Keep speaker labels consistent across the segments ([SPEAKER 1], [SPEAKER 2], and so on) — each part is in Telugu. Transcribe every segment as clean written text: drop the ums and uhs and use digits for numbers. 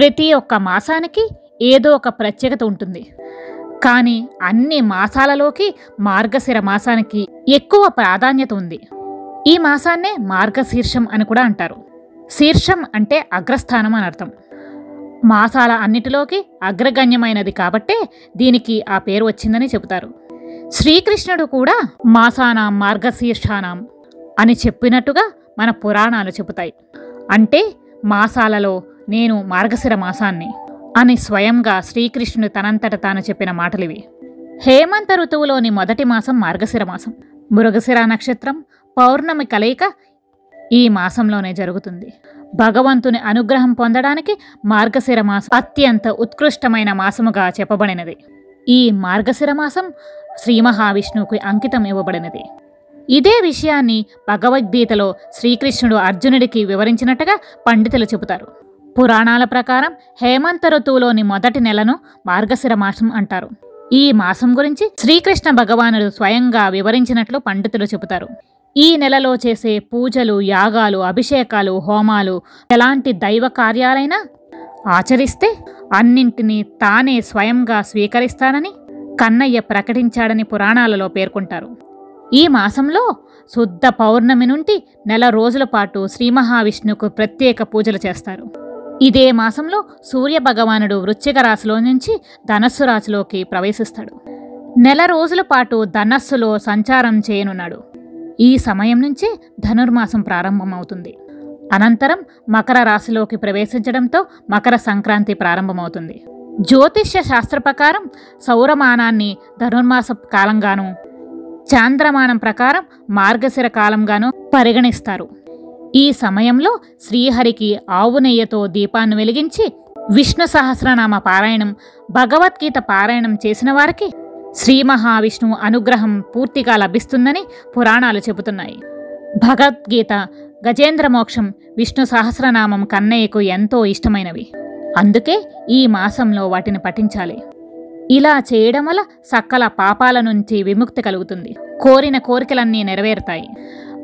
[SPEAKER 1] ప్రతి ఒక్క మాసానికి ఏదో ఒక ప్రత్యేకత ఉంటుంది. కానీ అన్ని మాసాలలోకి మార్గశిర మాసానికి ఎక్కువ ప్రాధాన్యత ఉంది. ఈ మాసాన్నే మార్గశీర్షం అని కూడా అంటారు. శీర్షం అంటే అగ్రస్థానం అని అర్థం. మాసాల అన్నిటిలోకి అగ్రగణ్యమైనది కాబట్టే దీనికి ఆ పేరు వచ్చిందని చెబుతారు. శ్రీకృష్ణుడు కూడా మాసానాం మార్గశీర్షానాం అని చెప్పినట్టుగా మన పురాణాలు చెబుతాయి. అంటే మాసాలలో నేను మార్గశిర మాసాన్ని అని స్వయంగా శ్రీకృష్ణుడు తనంతట తాను చెప్పిన మాటలివి. హేమంత ఋతువులోని మొదటి మాసం మార్గశిర మాసం. మృగశిర నక్షత్రం పౌర్ణమి కలయిక ఈ మాసంలోనే జరుగుతుంది. భగవంతుని అనుగ్రహం పొందడానికి మార్గశిర మాసం అత్యంత ఉత్కృష్టమైన మాసముగా చెప్పబడినది. ఈ మార్గశిర మాసం శ్రీ మహావిష్ణువుకి అంకితం ఇవ్వబడినది. ఇదే విషయాన్ని భగవద్గీతలో శ్రీకృష్ణుడు అర్జునుడికి వివరించినట్టుగా పండితులు చెబుతారు. పురాణాల ప్రకారం హేమంత ఋతువులోని మొదటి నెలను మార్గశిర మాసం అంటారు. ఈ మాసం గురించి శ్రీకృష్ణ భగవానుడు స్వయంగా వివరించినట్లు పండితులు చెబుతారు. ఈ నెలలో చేసే పూజలు, యాగాలు, అభిషేకాలు, హోమాలు, ఎలాంటి దైవ కార్యాలైనా ఆచరిస్తే అన్నింటినీ తానే స్వయంగా స్వీకరిస్తానని కన్నయ్య ప్రకటించాడని పురాణాలలో పేర్కొంటారు. ఈ మాసంలో శుద్ధ పౌర్ణమి నుండి నెల రోజుల పాటు శ్రీ మహావిష్ణువుకు ప్రత్యేక పూజలు చేస్తారు. ఇదే మాసంలో సూర్య భగవానుడు వృశ్చిక రాశిలో నుంచి ధనస్సు రాశిలోకి ప్రవేశిస్తాడు. నెల రోజుల పాటు ధనస్సులో సంచారం చేయనున్నాడు. ఈ సమయం నుంచే ధనుర్మాసం ప్రారంభమవుతుంది. అనంతరం మకర రాశిలోకి ప్రవేశించడంతో మకర సంక్రాంతి ప్రారంభమవుతుంది. జ్యోతిష్య శాస్త్ర ప్రకారం సౌరమానాన్ని ధనుర్మాస కాలంగాను, చాంద్రమానం ప్రకారం మార్గశిర కాలంగాను పరిగణిస్తారు. ఈ సమయంలో శ్రీహరికి ఆవు నెయ్యితో దీపాన్ని వెలిగించి విష్ణు సహస్రనామ పారాయణం, భగవద్గీత పారాయణం చేసిన వారికి శ్రీ మహావిష్ణువు అనుగ్రహం పూర్తిగా లభిస్తుందని పురాణాలు చెబుతున్నాయి. భగవద్గీత, గజేంద్ర మోక్షం, విష్ణు సహస్రనామం కన్నయ్యకు ఎంతో ఇష్టమైనవి. అందుకే ఈ మాసంలో వాటిని పఠించాలి. ఇలా చేయడం వల్ల సకల పాపాల నుంచి విముక్తి కలుగుతుంది. కోరిన కోరికలన్నీ నెరవేరుతాయి.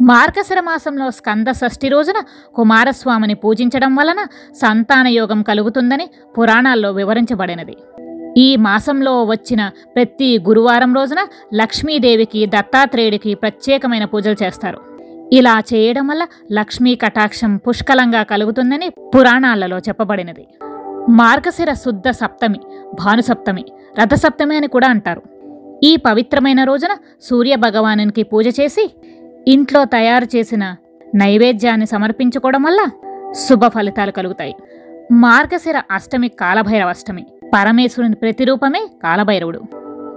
[SPEAKER 1] మార్గశిర మాసంలో స్కంద షష్ఠి రోజున కుమారస్వామిని పూజించడం వలన సంతాన యోగం కలుగుతుందని పురాణాల్లో వివరించబడినది. ఈ మాసంలో వచ్చిన ప్రతి గురువారం రోజున లక్ష్మీదేవికి, దత్తాత్రేయుడికి ప్రత్యేకమైన పూజలు చేస్తారు. ఇలా చేయడం వల్ల లక్ష్మీ కటాక్షం పుష్కలంగా కలుగుతుందని పురాణాలలో చెప్పబడినది. మార్గశిర శుద్ధ సప్తమి, భానుసప్తమి, రథసప్తమి అని కూడా అంటారు. ఈ పవిత్రమైన రోజున సూర్య భగవానునికి పూజ చేసి ఇంట్లో తయారు చేసిన నైవేద్యాన్ని సమర్పించుకోవడం వల్ల శుభ ఫలితాలు కలుగుతాయి. మార్గశిర అష్టమి కాలభైరవ అష్టమి. పరమేశ్వరుని ప్రతిరూపమే కాలభైరవుడు.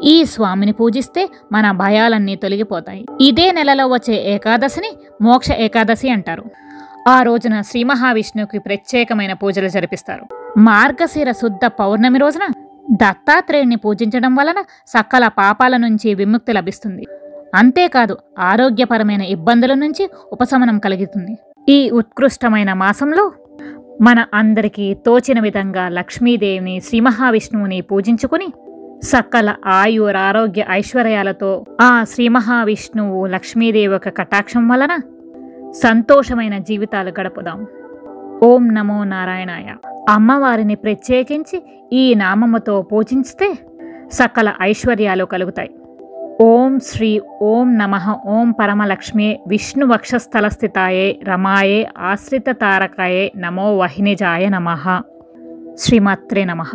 [SPEAKER 1] ఈ స్వామిని పూజిస్తే మన భయాలన్నీ తొలగిపోతాయి. ఇదే నెలలో వచ్చే ఏకాదశిని మోక్ష ఏకాదశి అంటారు. ఆ రోజున శ్రీ మహావిష్ణువుకి ప్రత్యేకమైన పూజలు జరిపిస్తారు. మార్గశిర శుద్ధ పౌర్ణమి రోజున దత్తాత్రేయుని పూజించడం వలన సకల పాపాల నుంచి విముక్తి లభిస్తుంది. అంతేకాదు ఆరోగ్యపరమైన ఇబ్బందుల నుంచి ఉపశమనం కలుగుతుంది. ఈ ఉత్కృష్టమైన మాసంలో మన అందరికీ తోచిన విధంగా లక్ష్మీదేవిని, శ్రీ మహావిష్ణువుని పూజించుకుని సకల ఆరోగ్య ఐశ్వర్యాలతో ఆ శ్రీ మహావిష్ణువు లక్ష్మీదేవి యొక్క కటాక్షం వలన సంతోషమైన జీవితాలు గడుపుదాం. ఓం నమో నారాయణాయ. అమ్మవారిని ప్రత్యేకించి ఈ నామముతో పూజిస్తే సకల ఐశ్వర్యాలు కలుగుతాయి. ఓం శ్రీ ఓం నమః ఓం పరమలక్ష్మ్యే విష్ణు వక్షస్థలస్థితాయే రమాయే ఆశ్రిత తారకాయే నమో వహినిజాయ నమః. శ్రీమాత్రే నమః.